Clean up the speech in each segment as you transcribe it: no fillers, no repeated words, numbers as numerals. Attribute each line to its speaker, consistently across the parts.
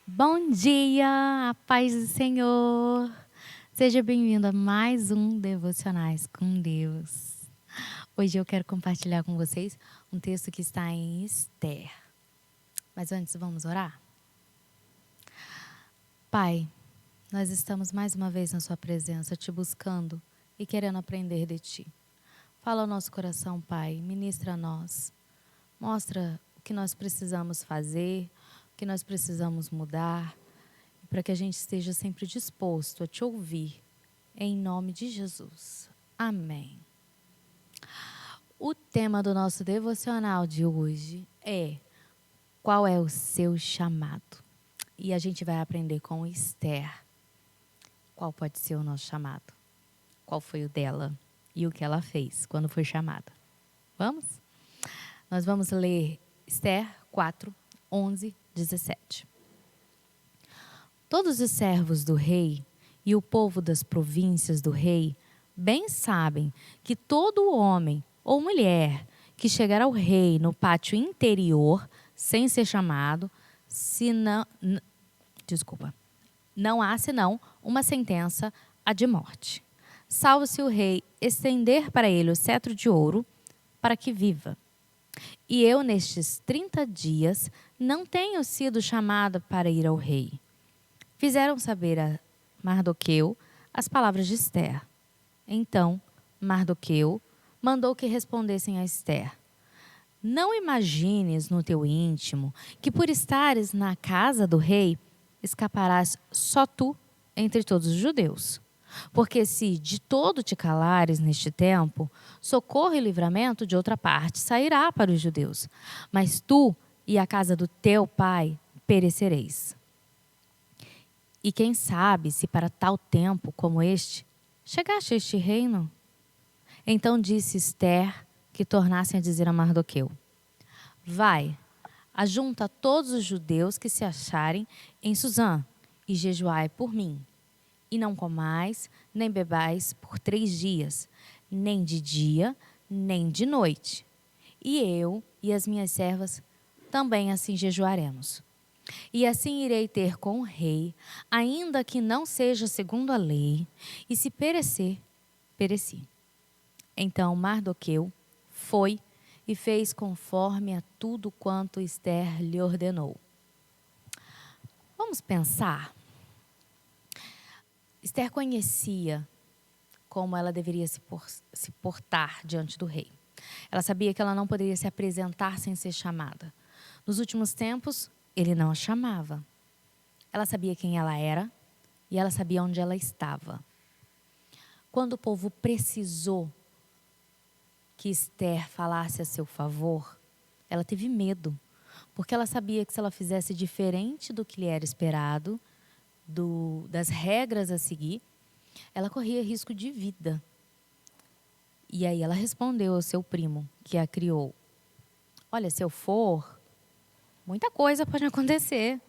Speaker 1: Bom dia, a paz do Senhor. Seja bem-vindo a mais um Devocionais com Deus. Hoje eu quero compartilhar com vocês um texto que está em Esther. Mas antes, vamos orar? Pai, nós estamos mais uma vez na sua presença, te buscando e querendo aprender de ti. Fala ao nosso coração, Pai, ministra a nós. Mostra o que nós precisamos fazer, o que nós precisamos mudar, para que a gente esteja sempre disposto a te ouvir, em nome de Jesus. Amém. O tema do nosso devocional de hoje é: qual é o seu chamado? E a gente vai aprender com Esther. Qual pode ser o nosso chamado? Qual foi o dela e o que ela fez quando foi chamada? Vamos? Nós vamos ler Esther 4, 11, 17. Todos os servos do rei e o povo das províncias do rei bem sabem que todo homem ou mulher que chegar ao rei no pátio interior sem ser chamado, não há senão uma sentença a de morte, salvo se o rei estender para ele o cetro de ouro para que viva. E eu, nestes 30 dias, não tenho sido chamada para ir ao rei. Fizeram saber a Mardoqueu as palavras de Esther. Então, Mardoqueu mandou que respondessem a Esther: não imagines no teu íntimo que por estares na casa do rei, escaparás só tu entre todos os judeus. Porque se de todo te calares neste tempo, socorro e livramento de outra parte sairá para os judeus. Mas tu e a casa do teu pai perecereis. E quem sabe se para tal tempo como este, chegaste a este reino? Então disse Esther que tornassem a dizer a Mardoqueu: vai, ajunta todos os judeus que se acharem em Susã e jejuai por mim. E não comais, nem bebais por 3 dias, nem de dia, nem de noite. E eu e as minhas servas também assim jejuaremos. E assim irei ter com o rei, ainda que não seja segundo a lei, e se perecer, pereci. Então Mardoqueu foi e fez conforme a tudo quanto Esther lhe ordenou. Vamos pensar. Esther conhecia como ela deveria se portar diante do rei. Ela sabia que ela não poderia se apresentar sem ser chamada. Nos últimos tempos, ele não a chamava. Ela sabia quem ela era e ela sabia onde ela estava. Quando o povo precisou que Esther falasse a seu favor, ela teve medo, porque ela sabia que se ela fizesse diferente do que lhe era esperado, das regras a seguir, ela corria risco de vida. E aí ela respondeu ao seu primo, que a criou: olha, se eu for, muita coisa pode acontecer.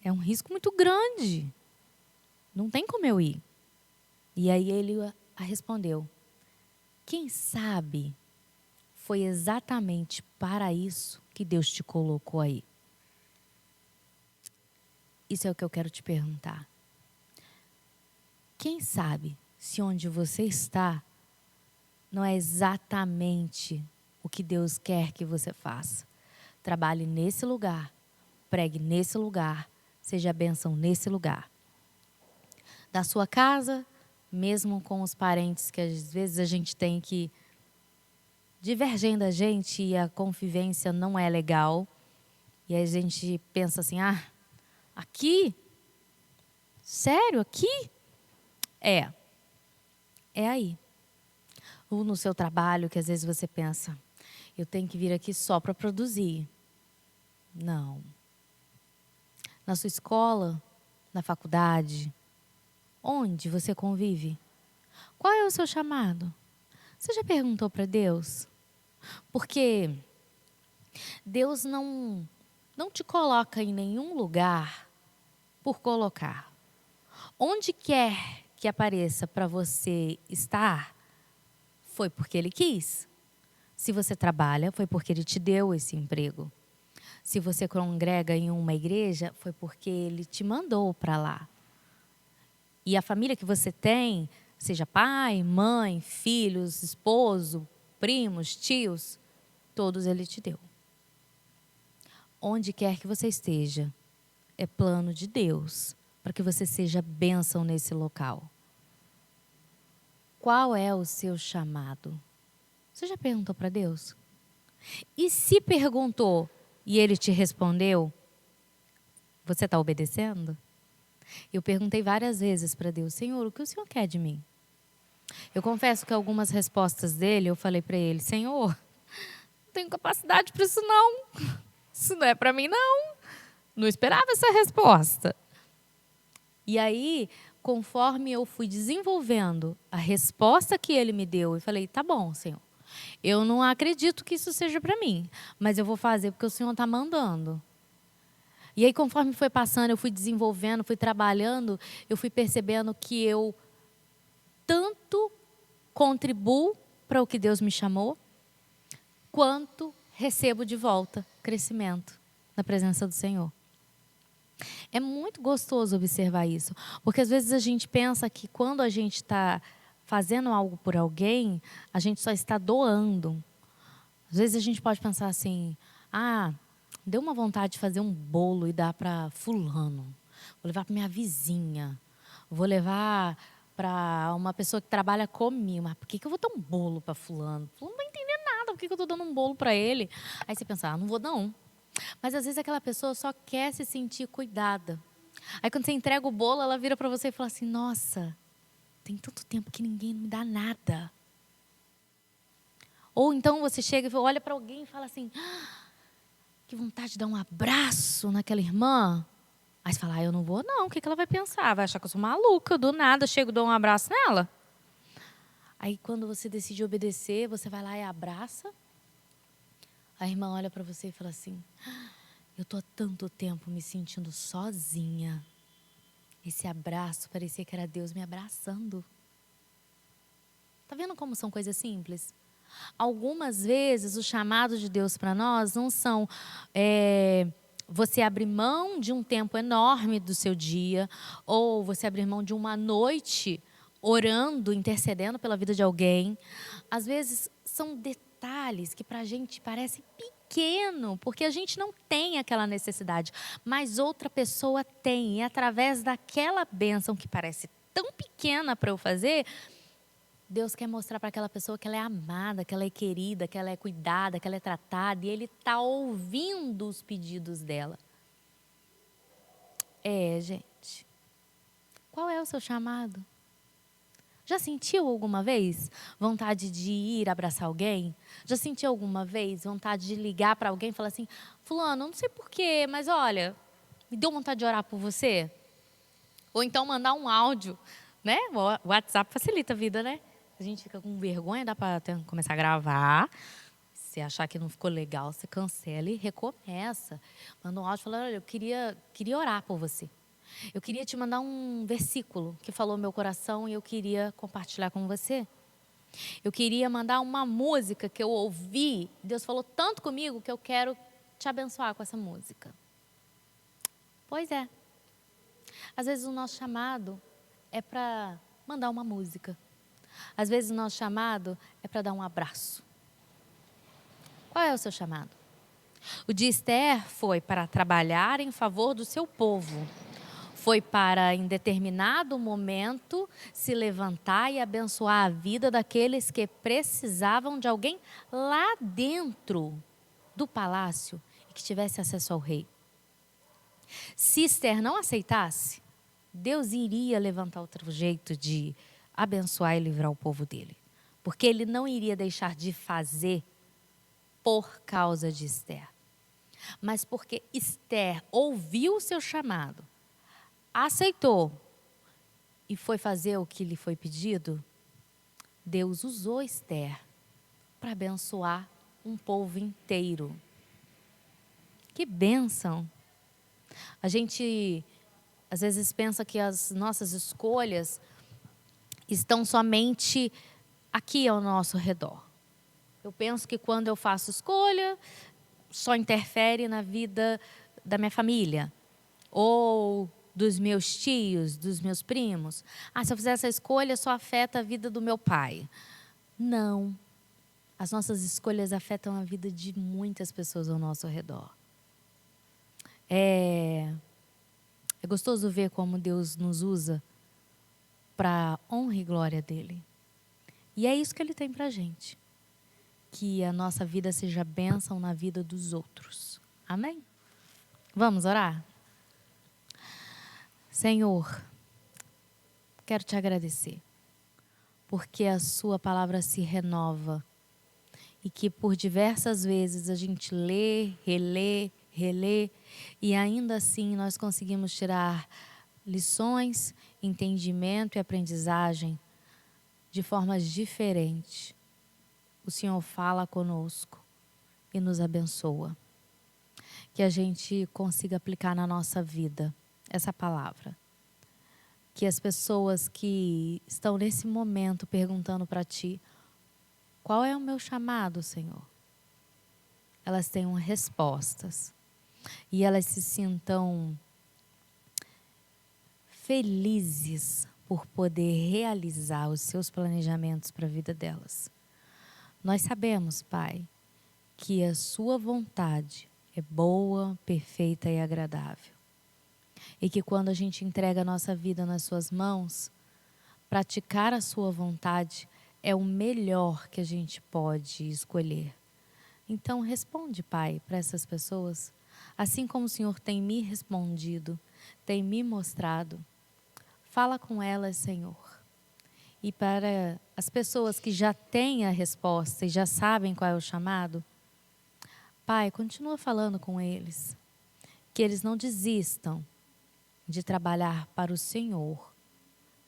Speaker 1: É um risco muito grande. Não tem como eu ir. E aí ele a respondeu: quem sabe foi exatamente para isso que Deus te colocou aí? Isso é o que eu quero te perguntar. Quem sabe se onde você está não é exatamente o que Deus quer que você faça? Trabalhe nesse lugar, pregue nesse lugar, seja bênção nesse lugar. Da sua casa, mesmo com os parentes que às vezes a gente tem que divergem da gente e a convivência não é legal. E a gente pensa assim: aqui? Sério, aqui? É aí. Ou no seu trabalho, que às vezes você pensa: eu tenho que vir aqui só para produzir. Não. Na sua escola, na faculdade, onde você convive? Qual é o seu chamado? Você já perguntou para Deus? Porque Deus não te coloca em nenhum lugar por colocar. Onde quer que apareça para você estar, foi porque Ele quis. Se você trabalha, foi porque Ele te deu esse emprego. Se você congrega em uma igreja, foi porque Ele te mandou para lá. E a família que você tem, seja pai, mãe, filhos, esposo, primos, tios, todos Ele te deu. Onde quer que você esteja, é plano de Deus para que você seja bênção nesse local. Qual é o seu chamado? Você já perguntou para Deus? E se perguntou e Ele te respondeu, você está obedecendo? Eu perguntei várias vezes para Deus, Senhor, o que o Senhor quer de mim? Eu confesso que algumas respostas dele, eu falei para ele, Senhor, não tenho capacidade para isso não. Isso não é para mim não. Não esperava essa resposta. E aí, conforme eu fui desenvolvendo a resposta que ele me deu, eu falei, tá bom, Senhor. Eu não acredito que isso seja para mim, mas eu vou fazer porque o Senhor está mandando. E aí, conforme foi passando, eu fui desenvolvendo, fui trabalhando, eu fui percebendo que eu tanto contribuo para o que Deus me chamou, quanto recebo de volta crescimento na presença do Senhor. É muito gostoso observar isso, porque às vezes a gente pensa que quando a gente está fazendo algo por alguém, a gente só está doando. Às vezes a gente pode pensar assim, deu uma vontade de fazer um bolo e dar para fulano. Vou levar para minha vizinha. Vou levar para uma pessoa que trabalha comigo. Mas por que eu vou dar um bolo para fulano? Fulano não vai entender nada. Por que eu estou dando um bolo para ele? Aí você pensa, não vou não. Mas às vezes aquela pessoa só quer se sentir cuidada. Aí quando você entrega o bolo, ela vira para você e fala assim, nossa, tem tanto tempo que ninguém me dá nada. Ou então você chega e olha para alguém e fala assim, que vontade de dar um abraço naquela irmã. Aí você fala, eu não vou não, o que ela vai pensar? Vai achar que eu sou maluca, do nada chego e dou um abraço nela. Aí quando você decide obedecer, você vai lá e abraça. A irmã olha para você e fala assim, eu estou há tanto tempo me sentindo sozinha. Esse abraço parecia que era Deus me abraçando. Tá vendo como são coisas simples? Algumas vezes o chamado de Deus para nós não são você abrir mão de um tempo enorme do seu dia, ou você abrir mão de uma noite orando, intercedendo pela vida de alguém. Às vezes são detalhes que para a gente parecem pequeno, porque a gente não tem aquela necessidade, mas outra pessoa tem, e através daquela bênção que parece tão pequena para eu fazer, Deus quer mostrar para aquela pessoa que ela é amada, que ela é querida, que ela é cuidada, que ela é tratada, e Ele está ouvindo os pedidos dela. Gente, qual é o seu chamado? Já sentiu alguma vez vontade de ir abraçar alguém? Já sentiu alguma vez vontade de ligar para alguém e falar assim, fulano, não sei porquê, mas olha, me deu vontade de orar por você? Ou então mandar um áudio, né? O WhatsApp facilita a vida, né? A gente fica com vergonha, dá para começar a gravar. Se achar que não ficou legal, você cancela e recomeça. Manda um áudio falando, olha, eu queria orar por você. Eu queria te mandar um versículo que falou meu coração e eu queria compartilhar com você. Eu queria mandar uma música que eu ouvi. Deus falou tanto comigo que eu quero te abençoar com essa música. Pois é. Às vezes o nosso chamado é para mandar uma música. Às vezes o nosso chamado é para dar um abraço. Qual é o seu chamado? O de Esther foi para trabalhar em favor do seu povo. Foi para, em determinado momento, se levantar e abençoar a vida daqueles que precisavam de alguém lá dentro do palácio e que tivesse acesso ao rei. Se Esther não aceitasse, Deus iria levantar outro jeito de abençoar e livrar o povo dele. Porque ele não iria deixar de fazer por causa de Esther. Mas porque Esther ouviu o seu chamado, aceitou e foi fazer o que lhe foi pedido, Deus usou Esther para abençoar um povo inteiro. Que bênção! A gente às vezes pensa que as nossas escolhas estão somente aqui ao nosso redor. Eu penso que quando eu faço escolha, só interfere na vida da minha família ou dos meus tios, dos meus primos. Se eu fizer essa escolha, só afeta a vida do meu pai. Não. As nossas escolhas afetam a vida de muitas pessoas ao nosso redor. É gostoso ver como Deus nos usa para honra e glória dele. E é isso que ele tem para a gente. Que a nossa vida seja bênção na vida dos outros. Amém? Vamos orar? Senhor, quero te agradecer, porque a sua palavra se renova e que por diversas vezes a gente lê, relê, e ainda assim nós conseguimos tirar lições, entendimento e aprendizagem de formas diferentes. O Senhor fala conosco e nos abençoa. Que a gente consiga aplicar na nossa vida essa palavra. Que as pessoas que estão nesse momento perguntando para ti, qual é o meu chamado, Senhor? Elas tenham respostas e elas se sintam felizes por poder realizar os seus planejamentos para a vida delas. Nós sabemos, Pai, que a sua vontade é boa, perfeita e agradável. E que quando a gente entrega a nossa vida nas suas mãos, praticar a sua vontade é o melhor que a gente pode escolher. Então responde, Pai, para essas pessoas, assim como o Senhor tem me respondido, tem me mostrado. Fala com elas, Senhor. E para as pessoas que já têm a resposta e já sabem qual é o chamado, Pai, continua falando com eles, que eles não desistam de trabalhar para o Senhor,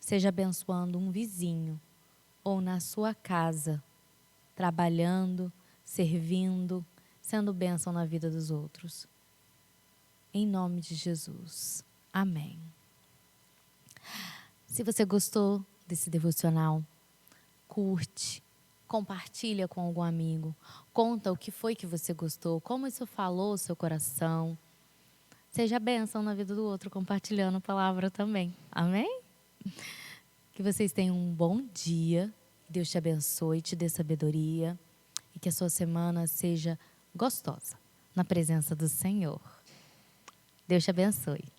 Speaker 1: seja abençoando um vizinho ou na sua casa, trabalhando, servindo, sendo bênção na vida dos outros. Em nome de Jesus. Amém. Se você gostou desse devocional, curte, compartilha com algum amigo, conta o que foi que você gostou, como isso falou o seu coração. Seja bênção na vida do outro, compartilhando a palavra também. Amém? Que vocês tenham um bom dia. Deus te abençoe, te dê sabedoria. E que a sua semana seja gostosa na presença do Senhor. Deus te abençoe.